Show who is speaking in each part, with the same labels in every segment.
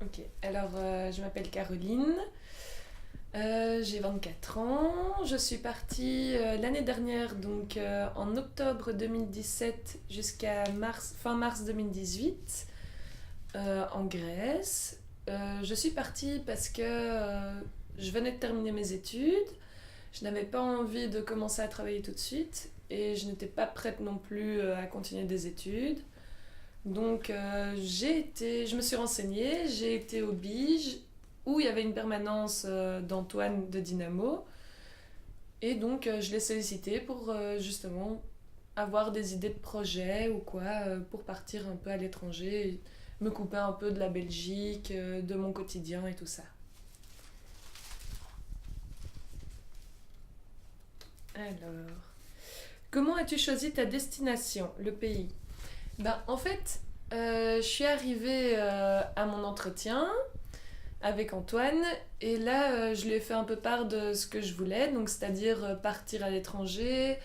Speaker 1: Ok, alors je m'appelle Caroline, j'ai 24 ans, je suis partie l'année dernière, donc en octobre 2017 jusqu'à fin mars 2018 en Grèce. Je suis partie parce que je venais de terminer mes études, je n'avais pas envie de commencer à travailler tout de suite et je n'étais pas prête non plus à continuer des études. Donc je me suis renseignée, j'ai été au BIGE où il y avait une permanence d'Antoine de Dynamo et donc je l'ai sollicité pour justement avoir des idées de projets ou quoi pour partir un peu à l'étranger, et me couper un peu de la Belgique, de mon quotidien et tout ça. Alors, comment as-tu choisi ta destination, le pays? Ben en fait, je suis arrivée à mon entretien avec Antoine. Et là, je lui ai fait un peu part de ce que je voulais, donc c'est-à-dire partir à l'étranger,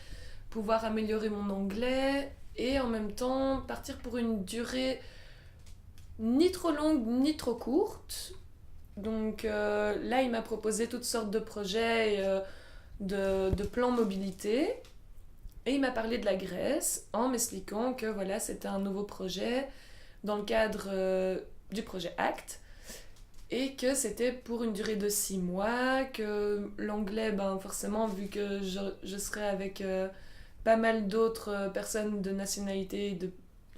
Speaker 1: pouvoir améliorer mon anglais et en même temps partir pour une durée ni trop longue ni trop courte. Donc là, il m'a proposé toutes sortes de projets et de plans mobilité. Et il m'a parlé de la Grèce en m'expliquant que voilà, c'était un nouveau projet dans le cadre du projet ACT et que c'était pour une durée de 6 mois, que l'anglais, ben forcément, vu que je serais avec pas mal d'autres personnes de nationalités,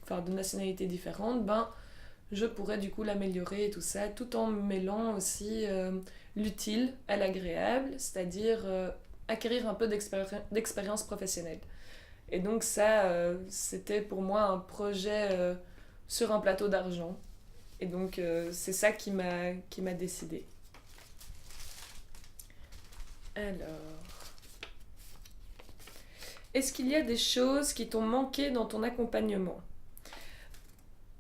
Speaker 1: enfin, de nationalités différentes, ben je pourrais du coup l'améliorer et tout ça, tout en mêlant aussi l'utile à l'agréable, c'est-à-dire acquérir un peu d'expérience professionnelle. Et donc ça, c'était pour moi un projet sur un plateau d'argent. Et donc c'est ça qui m'a décidé. Alors, est-ce qu'il y a des choses qui t'ont manqué dans ton accompagnement?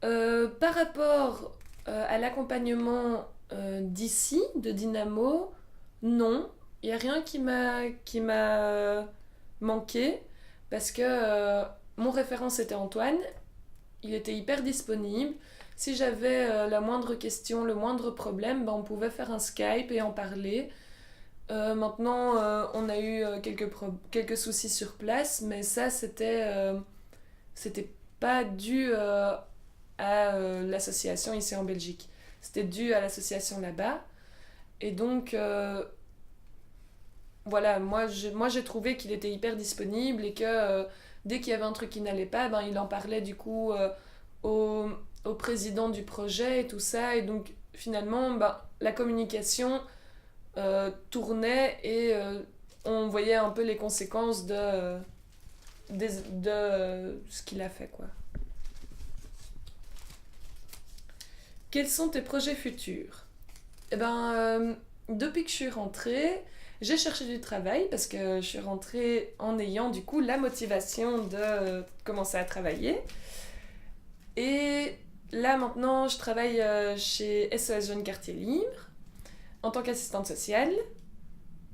Speaker 1: Par rapport à l'accompagnement d'ici, de Dynamo, non. Il n'y a rien qui m'a manqué parce que mon référent c'était Antoine. Il était hyper disponible. Si j'avais la moindre question, le moindre problème, ben, on pouvait faire un Skype et en parler. Maintenant, on a eu quelques soucis sur place, mais ça, c'était pas dû à l'association ici en Belgique. C'était dû à l'association là-bas. Et donc, voilà, moi j'ai trouvé qu'il était hyper disponible et que dès qu'il y avait un truc qui n'allait pas, ben, il en parlait du coup au, au président du projet et tout ça. Et donc, finalement, ben, la communication tournait et on voyait un peu les conséquences de ce qu'il a fait, quoi. Quels sont tes projets futurs? Eh ben, depuis que je suis rentrée, j'ai cherché du travail parce que je suis rentrée en ayant du coup la motivation de commencer à travailler. Et là maintenant, je travaille chez SOS Jeunes Quartier Libre en tant qu'assistante sociale.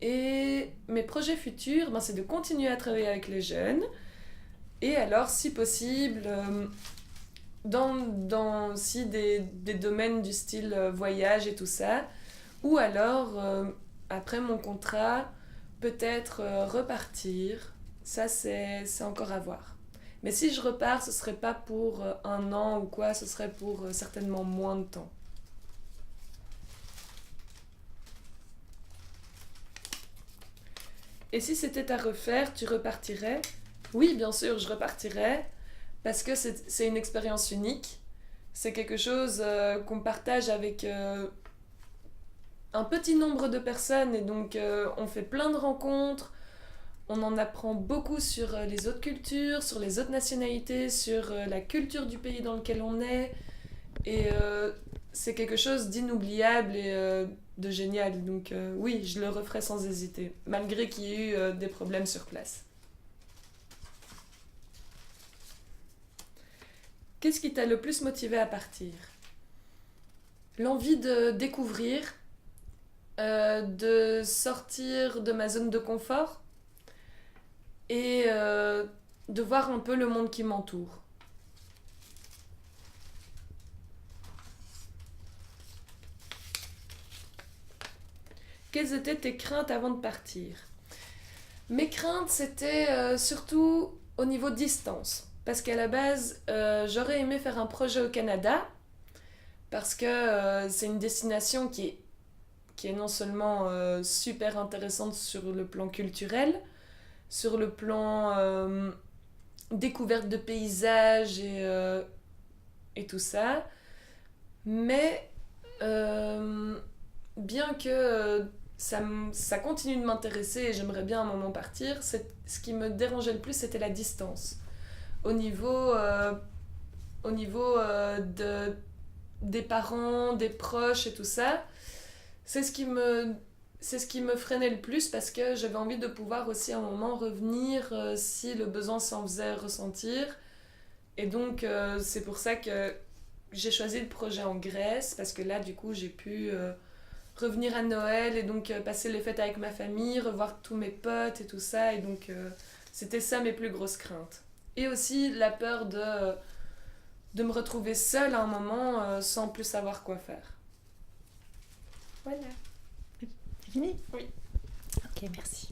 Speaker 1: Et mes projets futurs, ben, c'est de continuer à travailler avec les jeunes. Et alors, si possible, dans aussi des domaines du style voyage et tout ça. Ou alors, après mon contrat, peut-être repartir. Ça, c'est encore à voir. Mais si je repars, ce serait pas pour un an ou quoi, ce serait pour certainement moins de temps. Et si c'était à refaire, tu repartirais? Oui, bien sûr, je repartirais parce que c'est une expérience unique. C'est quelque chose qu'on partage avec un petit nombre de personnes et donc on fait plein de rencontres, on en apprend beaucoup sur les autres cultures, sur les autres nationalités, sur la culture du pays dans lequel on est et c'est quelque chose d'inoubliable et de génial. Donc oui, je le referai sans hésiter, malgré qu'il y ait eu des problèmes sur place. Qu'est-ce qui t'a le plus motivé à partir? L'envie de découvrir, de sortir de ma zone de confort et de voir un peu le monde qui m'entoure. quelles étaient tes craintes avant de partir? Mes craintes, c'était surtout au niveau distance. Parce qu'à la base, j'aurais aimé faire un projet au Canada, parce que c'est une destination qui est non seulement super intéressante sur le plan culturel, sur le plan découverte de paysages et tout ça, mais bien que ça continue de m'intéresser et j'aimerais bien à un moment partir, ce qui me dérangeait le plus, c'était la distance. Au niveau, des parents, des proches et tout ça, c'est ce qui me, c'est ce qui me freinait le plus parce que j'avais envie de pouvoir aussi à un moment revenir si le besoin s'en faisait ressentir. Et donc, c'est pour ça que j'ai choisi le projet en Grèce parce que là, du coup, j'ai pu revenir à Noël et donc passer les fêtes avec ma famille, revoir tous mes potes et tout ça. Et donc, c'était ça mes plus grosses craintes. Et aussi la peur de me retrouver seule à un moment sans plus savoir quoi faire. Voilà.
Speaker 2: C'est fini?
Speaker 1: Oui.
Speaker 2: Ok, merci.